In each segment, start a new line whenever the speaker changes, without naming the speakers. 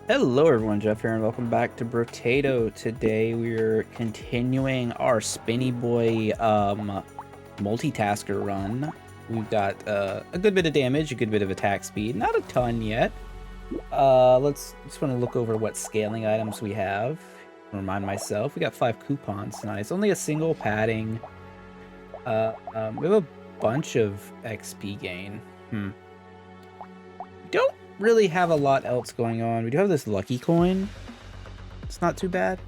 Hello everyone, Jeff here, and welcome back to Brotato. Today we're continuing our Spinny Boy Multitasker run. We've got a good bit of damage, a good bit of attack speed, not a ton yet. Just want to look over what scaling items we have. Remind myself, we got 5 coupons tonight. It's only a single padding. We have a bunch of XP gain. Don't really have a lot else going on. We do have this lucky coin. It's not too bad.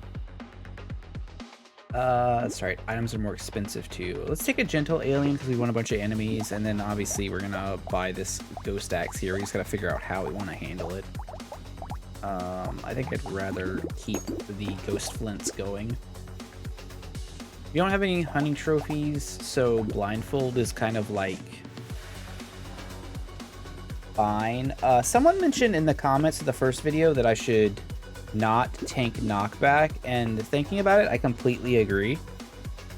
That's right. Items are more expensive too. Let's take a gentle alien because we want a bunch of enemies, and then obviously we're gonna buy this ghost axe here. We just gotta figure out how we want to handle it. I think I'd rather keep the ghost flints going. We don't have any hunting trophies, so blindfold is kind of like fine. Someone mentioned in the comments of the first video that I should not tank knockback, and thinking about it, I completely agree.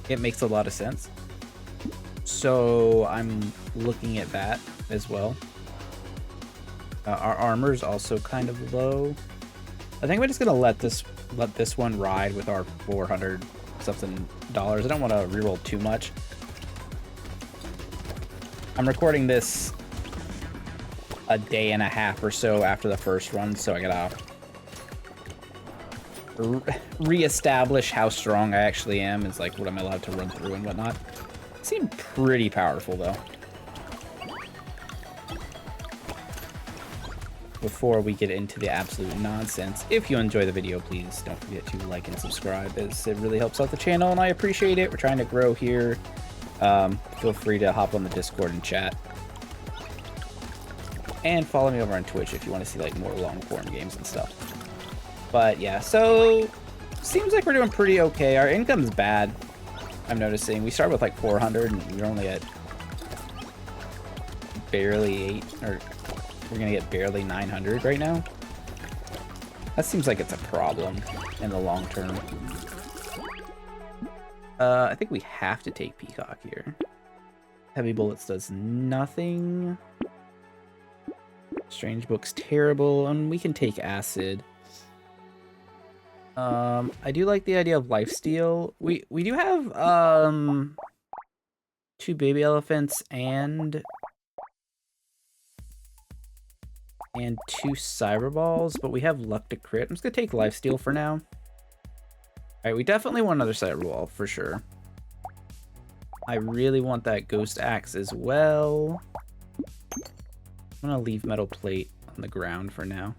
It makes a lot of sense. So I'm looking at that as well. Our armor is also kind of low. I think we're just gonna let this one ride with our 400 something dollars. I don't want to reroll too much. I'm recording this a day and a half or so after the first run, so I gotta re-establish how strong I actually am. It's like what I'm allowed to run through and whatnot. Seem pretty powerful though. Before we get into the absolute nonsense, if you enjoy the video, please don't forget to like and subscribe, as it really helps out the channel and I appreciate it. We're trying to grow here. Feel free to hop on the Discord and chat. And follow me over on Twitch if you want to see like more long-form games and stuff. But yeah, so seems like we're doing pretty okay. Our income's bad, I'm noticing. We start with like 400 and we're only at barely 8, or we're gonna get barely 900 right now. That seems like it's a problem in the long term. I think we have to take Peacock here. Heavy Bullets does nothing. Strange Book's terrible, and we can take Acid. I do like the idea of Lifesteal. We do have 2 baby elephants and 2 cyber balls, but we have luck to crit. I'm just gonna take Lifesteal for now. Alright, we definitely want another cyber ball for sure. I really want that ghost axe as well. I'm gonna leave metal plate on the ground for now.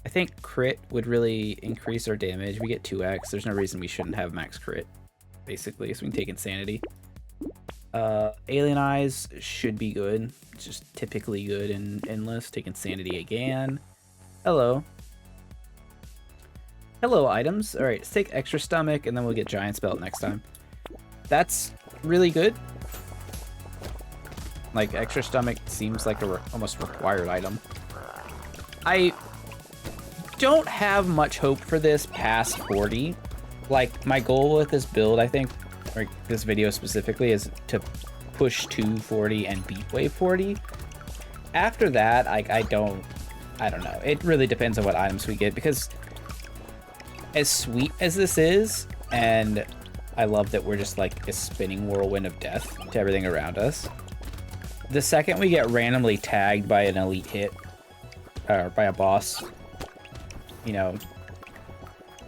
I think crit would really increase our damage. We get 2x. There's no reason we shouldn't have max crit, basically, so we can take Insanity. Alien Eyes should be good. It's just typically good in Endless. Take Insanity again. Hello. Hello, items. Alright, let's take Extra Stomach, and then we'll get Giant's Belt next time. That's really good. Like, Extra Stomach seems like a almost required item. I don't have much hope for this past 40. Like, my goal with this build, I think, or this video specifically, is to push to 40 and beat wave 40. After that, I don't know. It really depends on what items we get, because as sweet as this is, and I love that we're just like a spinning whirlwind of death to everything around us, the second we get randomly tagged by an elite hit, or by a boss, you know,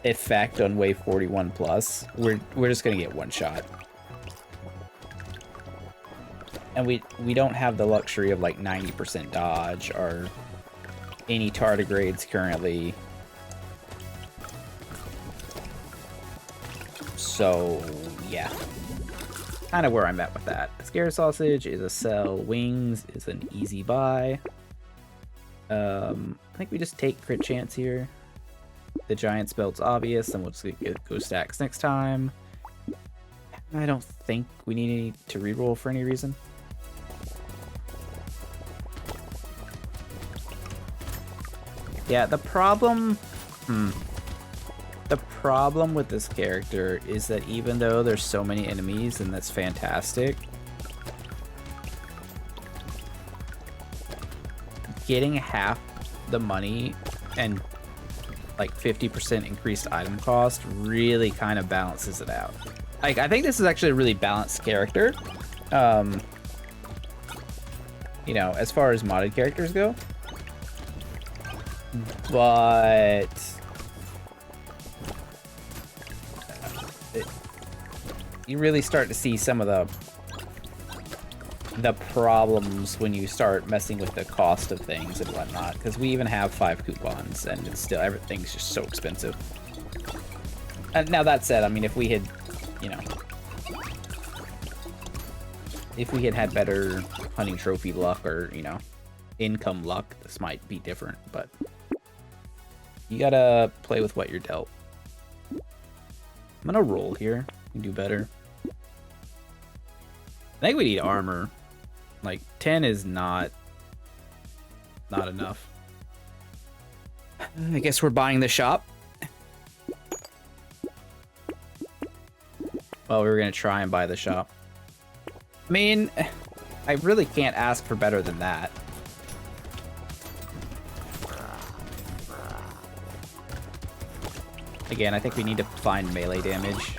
effect on wave 41 plus, we're just gonna get one shot. And we don't have the luxury of like 90% dodge or any tardigrades currently. So yeah, kind of where I'm at with that. Scare Sausage is a sell. Wings is an easy buy. I think we just take crit chance here. The Giant's Belt's obvious, and we'll just get Ghost Axe next time. I don't think we need to reroll for any reason. Yeah, the problem with this character is that even though there's so many enemies, and that's fantastic, getting half the money and like 50% increased item cost really kind of balances it out. Like, I think this is actually a really balanced character. You know, as far as modded characters go. But you really start to see some of the problems when you start messing with the cost of things and whatnot, because we even have 5 coupons and it's still, everything's just so expensive. And now that said, I mean, if we had, you know, if we had better hunting trophy luck or, you know, income luck, this might be different, but you gotta play with what you're dealt. I'm gonna roll here and do better. I think we need armor. Like, 10 is not enough. I guess we're buying the shop. Well, we were gonna try and buy the shop. I mean, I really can't ask for better than that. Again, I think we need to find melee damage.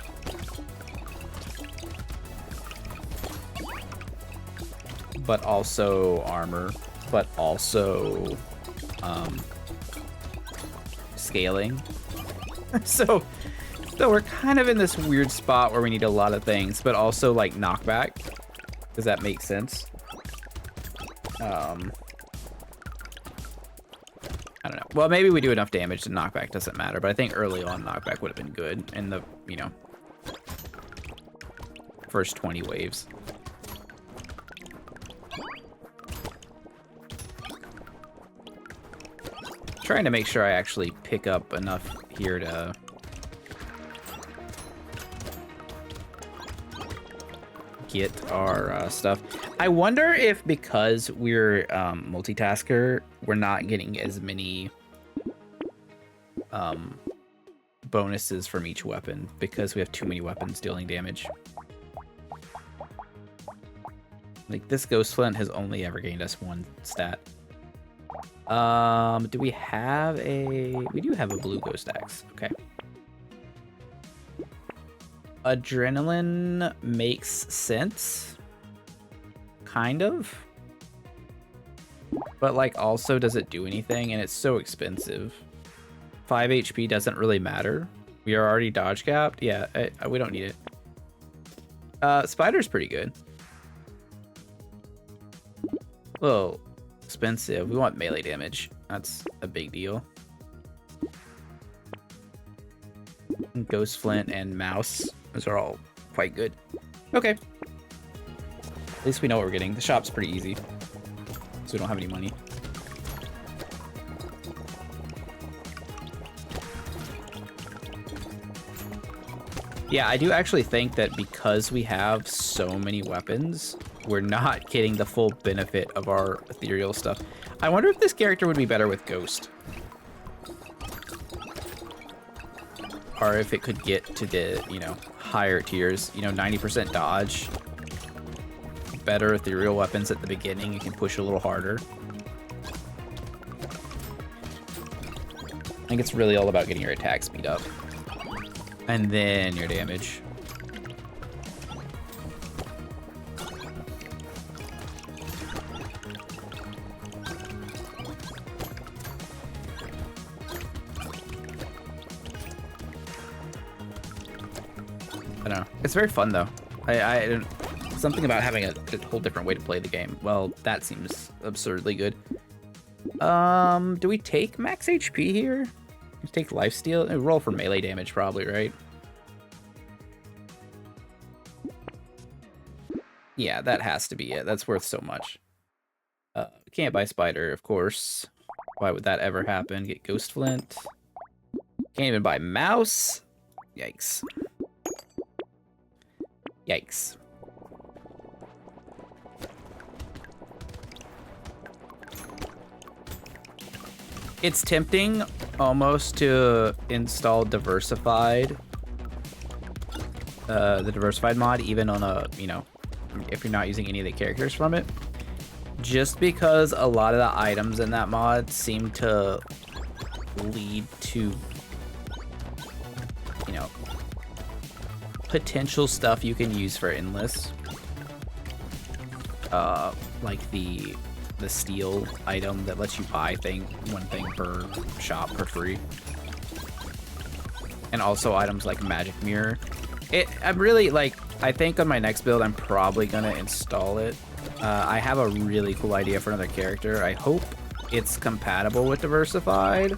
But also armor, but also scaling. So we're kind of in this weird spot where we need a lot of things, but also like knockback. Does that make sense? I don't know. Well, maybe we do enough damage to knockback doesn't matter, but I think early on knockback would have been good in the, you know, first 20 waves. Trying to make sure I actually pick up enough here to get our stuff. I wonder if because we're multitasker, we're not getting as many bonuses from each weapon because we have too many weapons dealing damage. Like, this ghost flint has only ever gained us 1 stat. Do we have a... We do have a blue ghost axe. Okay. Adrenaline makes sense. Kind of. But, like, also, does it do anything? And it's so expensive. 5 HP doesn't really matter. We are already dodge capped. Yeah, we don't need it. Spider's pretty good. Well, expensive. We want melee damage. That's a big deal. Ghost flint and mouse. Those are all quite good. Okay. At least we know what we're getting. The shop's pretty easy. So we don't have any money. Yeah, I do actually think that because we have so many weapons, we're not getting the full benefit of our ethereal stuff. I wonder if this character would be better with Ghost. Or if it could get to the, you know, higher tiers. You know, 90% dodge. Better ethereal weapons at the beginning. You can push a little harder. I think it's really all about getting your attack speed up. And then your damage. I don't know. It's very fun though. I don't, something about having a whole different way to play the game. Well, that seems absurdly good. Do we take max HP here? Take lifesteal? Roll for melee damage probably, right? Yeah, that has to be it. That's worth so much. Can't buy spider, of course. Why would that ever happen? Get ghost flint. Can't even buy mouse. Yikes. Yikes. It's tempting almost to install diversified, the diversified mod, even on a, you know, if you're not using any of the characters from it, just because a lot of the items in that mod seem to lead to, you know, potential stuff you can use for Endless. Like the steel item that lets you buy one thing per shop for free. And also items like Magic Mirror. I'm really, like, I think on my next build, I'm probably gonna install it. I have a really cool idea for another character. I hope it's compatible with Diversified.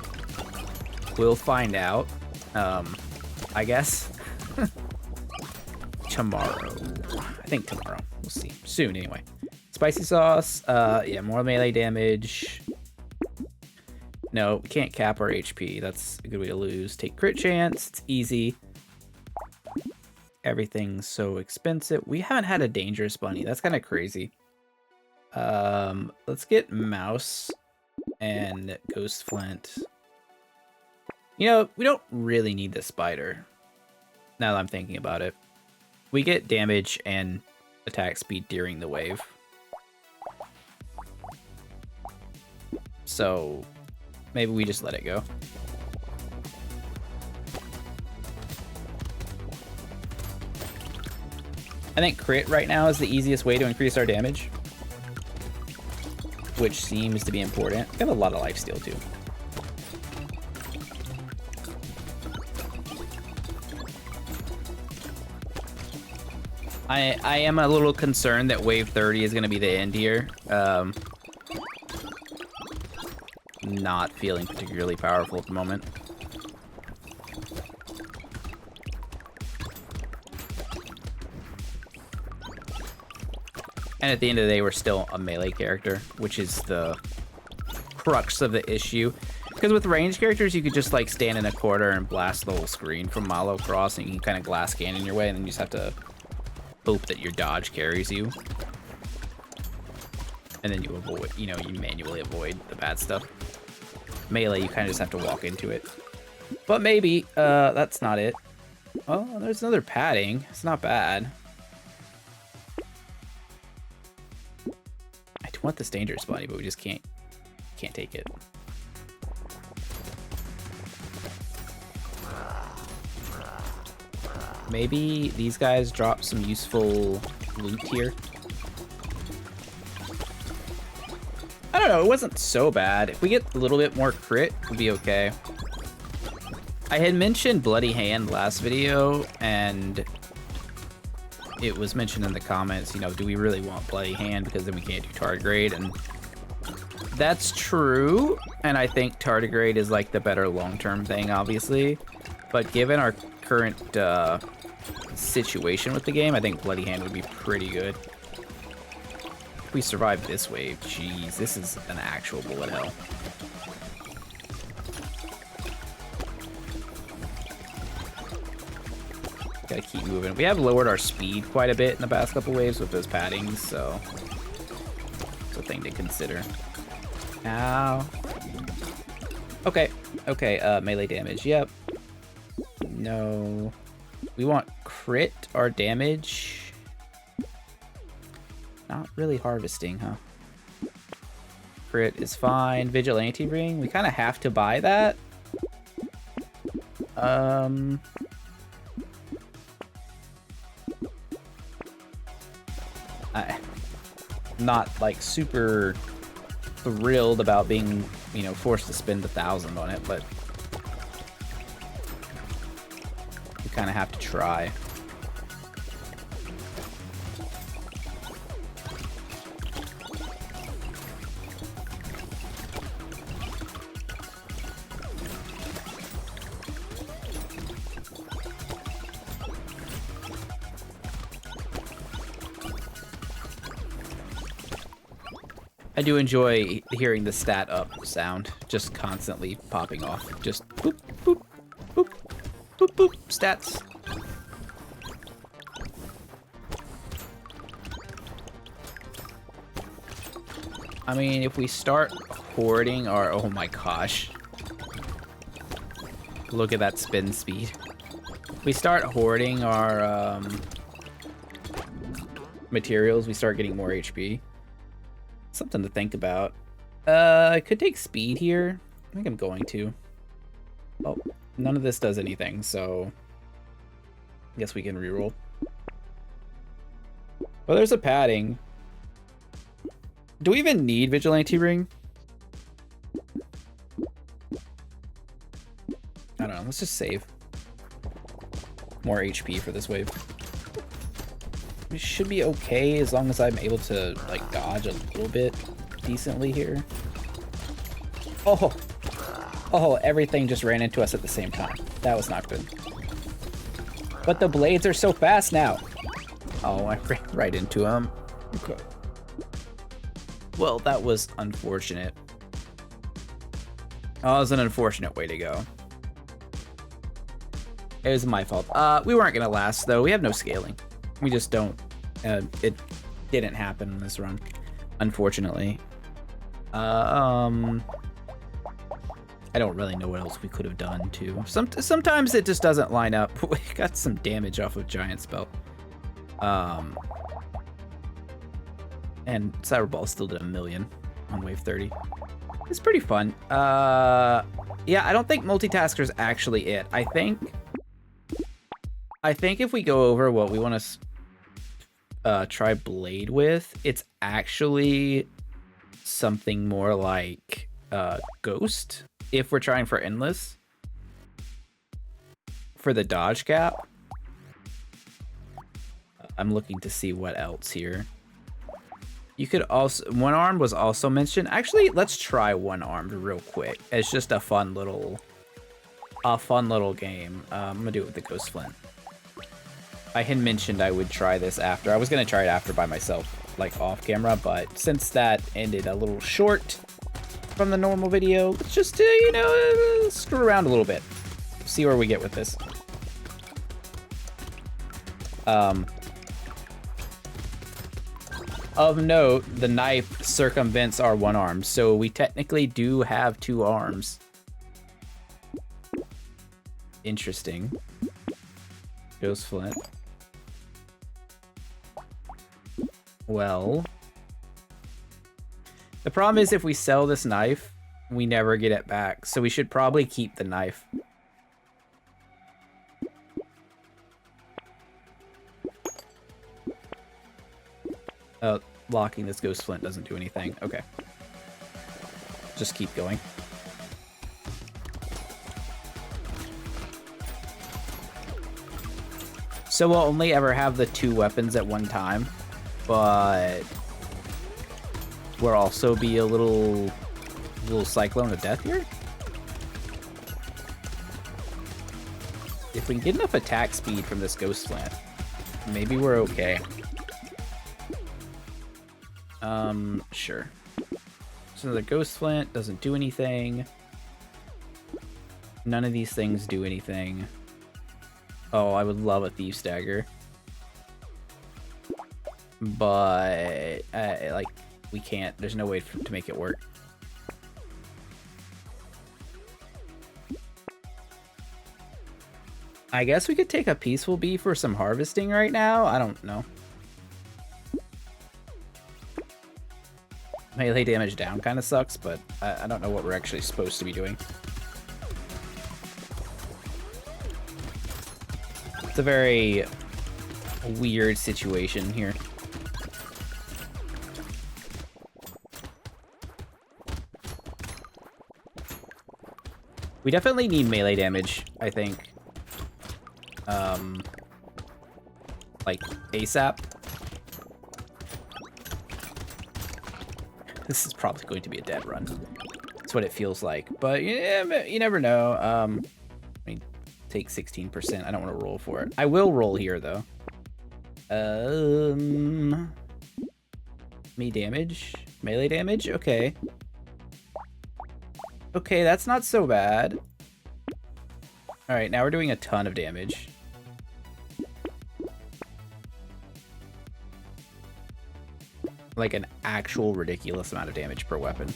We'll find out, I guess. Tomorrow. I think tomorrow. We'll see. Soon, anyway. Spicy sauce. Yeah, more melee damage. No, we can't cap our HP. That's a good way to lose. Take crit chance. It's easy. Everything's so expensive. We haven't had a dangerous bunny. That's kind of crazy. Let's get mouse and ghost flint. You know, we don't really need the spider. Now that I'm thinking about it. We get damage and attack speed during the wave. So maybe we just let it go. I think crit right now is the easiest way to increase our damage, which seems to be important. We have a lot of lifesteal too. I am a little concerned that wave 30 is going to be the end here. Not feeling particularly powerful at the moment. And at the end of the day, we're still a melee character, which is the crux of the issue. Because with ranged characters, you could just like stand in a corner and blast the whole screen from mile across, and you can kind of glass cannon your way, and then you just have to hope that your dodge carries you. And then you avoid, you know, you manually avoid the bad stuff. Melee, you kind of just have to walk into it. But maybe, that's not it. Oh, there's another padding. It's not bad. I do want this dangerous bunny, but we just can't take it. Maybe these guys drop some useful loot here. I don't know, it wasn't so bad. If we get a little bit more crit, we'll be okay. I had mentioned Bloody Hand last video, and it was mentioned in the comments, you know, do we really want Bloody Hand, because then we can't do tardigrade, and that's true, and I think tardigrade is like the better long-term thing, obviously, but given our current situation with the game, I think Bloody Hand would be pretty good. If we survive this wave, jeez, this is an actual bullet hell. Gotta keep moving. We have lowered our speed quite a bit in the past couple waves with those paddings, so it's a thing to consider. Ow. Okay, melee damage, yep. No. We want crit or damage. Not really harvesting, huh? Crit is fine. Vigilante ring, we kind of have to buy that. I'm not like super thrilled about being, you know, forced to spend 1,000 on it, but we kind of have to try. I do enjoy hearing the stat up sound, just constantly popping off. Just boop, boop, boop, boop, boop, stats. I mean, if we start hoarding our, oh my gosh. Look at that spin speed. If we start hoarding our materials, we start getting more HP. Something to think about. I could take speed here. I think I'm going to. Oh, none of this does anything, so I guess we can reroll. Well, there's a padding. Do we even need Vigilante Ring? I don't know. Let's just save. More HP for this wave. We should be okay as long as I'm able to, like, dodge a little bit decently here. Oh! Oh, everything just ran into us at the same time. That was not good. But the blades are so fast now. Oh, I ran right into him. Okay. Well, that was unfortunate. Oh, it was an unfortunate way to go. It was my fault. We weren't gonna last, though. We have no scaling. We just don't. It didn't happen in this run, unfortunately. I don't really know what else we could have done, too. Sometimes it just doesn't line up. We got some damage off of Giant Spell. And Cyberball still did 1,000,000 on wave 30. It's pretty fun. Yeah, I don't think Multitasker is actually it. I think if we go over what we want to try Blade with, it's actually something more like Ghost. If we're trying for Endless. For the dodge gap. I'm looking to see what else here. You could also, one armed was also mentioned. Actually, let's try one armed real quick. It's just a fun little game. I'm gonna do it with the Ghost Flint. I had mentioned I would try this after. I was gonna try it after by myself, like off camera, but since that ended a little short from the normal video, let's just, you know, screw around a little bit. See where we get with this. Of note, the knife circumvents our one arm, so we technically do have 2 arms. Interesting. Ghost Flint. Well, the problem is if we sell this knife, we never get it back, so we should probably keep the knife. Locking this Ghost Flint doesn't do anything. Okay. Just keep going. So we'll only ever have the 2 weapons at one time, but we'll also be a little Cyclone of Death here. If we can get enough attack speed from this Ghost Flint, maybe we're okay. Sure. So the Ghost Flint doesn't do anything. None of these things do anything. Oh, I would love a Thief's Dagger. But, like, we can't. There's no way to make it work. I guess we could take a Peaceful Bee for some harvesting right now. I don't know. Melee damage down kind of sucks, but I don't know what we're actually supposed to be doing. It's a very weird situation here. We definitely need melee damage, I think. Like, ASAP. This is probably going to be a dead run. That's what it feels like. But yeah, you never know. I mean, take 16%. I don't want to roll for it. I will roll here, though. Me damage? Melee damage? Okay. Okay, that's not so bad. Alright, now we're doing a ton of damage. Like an actual ridiculous amount of damage per weapon.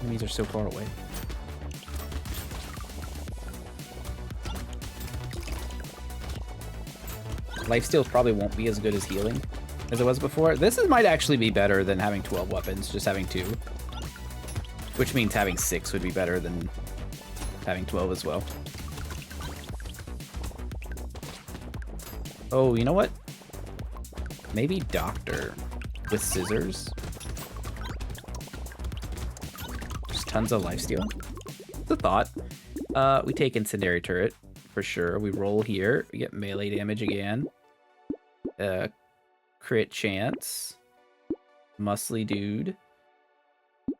Enemies are so far away. Lifesteals probably won't be as good as healing as it was before. This might actually be better than having 12 weapons, just having 2. Which means having 6 would be better than having 12 as well. Oh, you know what? Maybe Doctor with scissors. Just tons of lifesteal. It's a thought. We take Incendiary Turret for sure. We roll here. We get melee damage again. Crit chance. Muscly dude.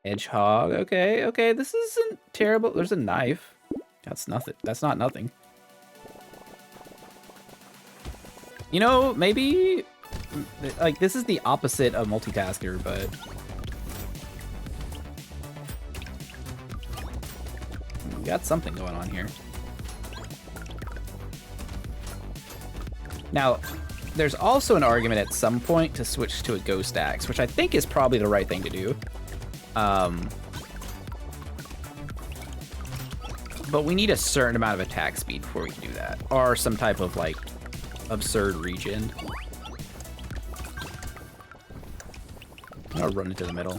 Hedgehog. Okay, okay. This isn't terrible. There's a knife. That's nothing. That's not nothing. You know, maybe like this is the opposite of Multitasker, but we got something going on here. Now, there's also an argument at some point to switch to a Ghost Axe, which I think is probably the right thing to do. But we need a certain amount of attack speed before we can do that, or some type of like absurd regen. I'll run into the middle.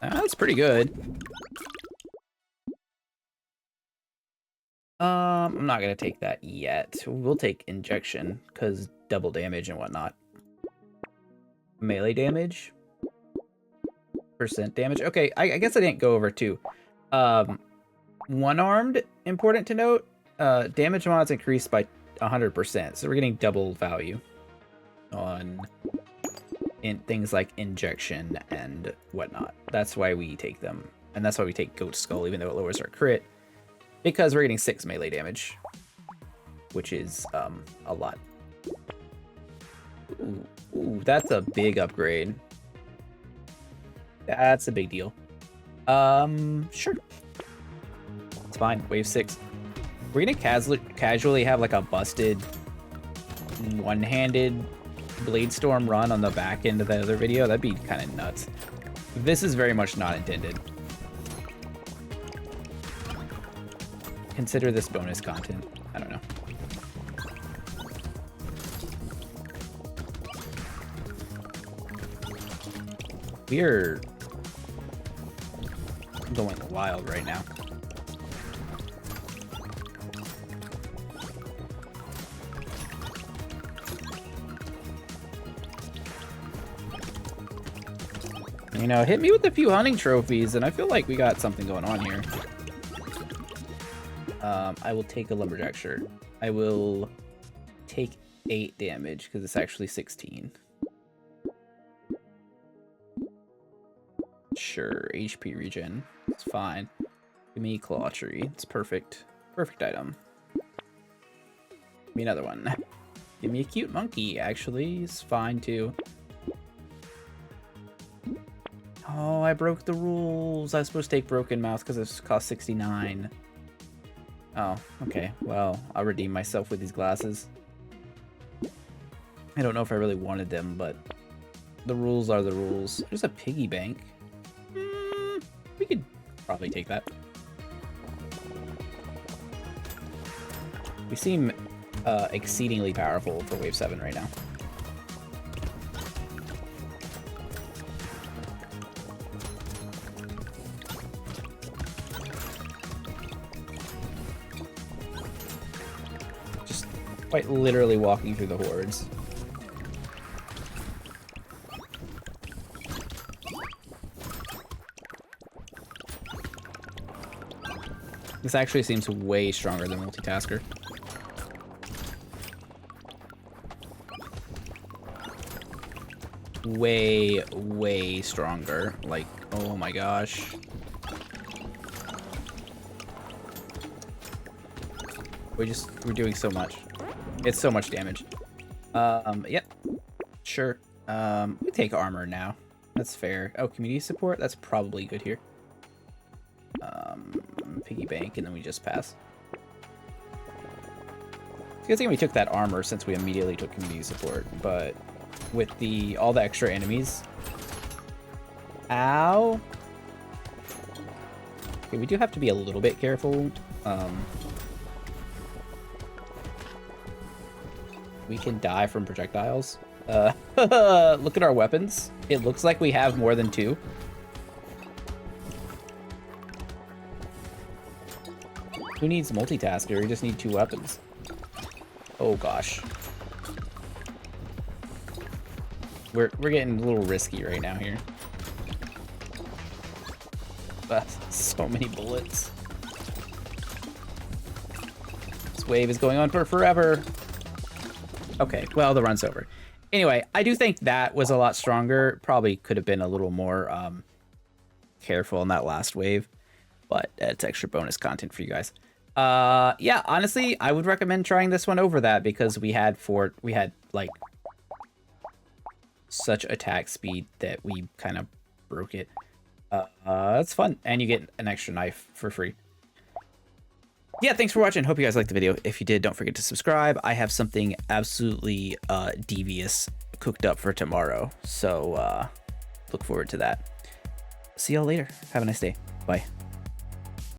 That's pretty good. I'm not gonna take that yet. We'll take injection because double damage and whatnot. Melee damage. Percent damage. Okay, I guess I didn't go over two. One-armed, important to note. Damage mods increased by 100%, so we're getting double value on things like injection and whatnot. That's why we take them, and that's why we take Goat Skull, even though it lowers our crit, because we're getting 6 melee damage, which is a lot. Ooh, that's a big upgrade. That's a big deal. Sure. It's fine. Wave 6. We're gonna casually have like a busted one-handed Blade Storm run on the back end of the other video. That'd be kind of nuts. This is very much not intended. Consider this bonus content. I don't know. We're going wild right now. You know, hit me with a few hunting trophies, and I feel like we got something going on here. I will take a lumberjack shirt. I will take 8 damage because it's actually 16. Sure, HP regen. It's fine. Give me claw tree. It's perfect. Perfect item. Give me another one. Give me a cute monkey, actually. It's fine too. Oh, I broke the rules. I was supposed to take Broken Mouth because it cost 69. Oh, okay. Well, I'll redeem myself with these glasses. I don't know if I really wanted them, but the rules are the rules. There's a piggy bank. We could probably take that. We seem exceedingly powerful for Wave 7 right now. Just quite literally walking through the hordes. This actually seems way stronger than Multitasker. Way, way stronger. Like, oh my gosh. We're doing so much. It's so much damage. Yep. Sure. We take armor now. That's fair. Oh, community support? That's probably good here. Piggy bank, and then we just pass. Good thing we took that armor since we immediately took community support, but with all the extra enemies. Ow. Okay, we do have to be a little bit careful. We can die from projectiles. Look at our weapons. It looks like we have more than 2. Who needs Multitasker? You just need 2 weapons. Oh gosh. We're getting a little risky right now here. So many bullets. This wave is going on for forever. Okay, well, the run's over. Anyway, I do think that was a lot stronger. Probably could have been a little more careful in that last wave, but it's extra bonus content for you guys. Yeah, honestly, I would recommend trying this one over that because we had like such attack speed that we kind of broke it. It's fun, and you get an extra knife for free. Yeah, thanks for watching. Hope you guys liked the video. If you did, don't forget to subscribe. I have something absolutely devious cooked up for tomorrow, so look forward to that. See y'all later. Have a nice day. Bye.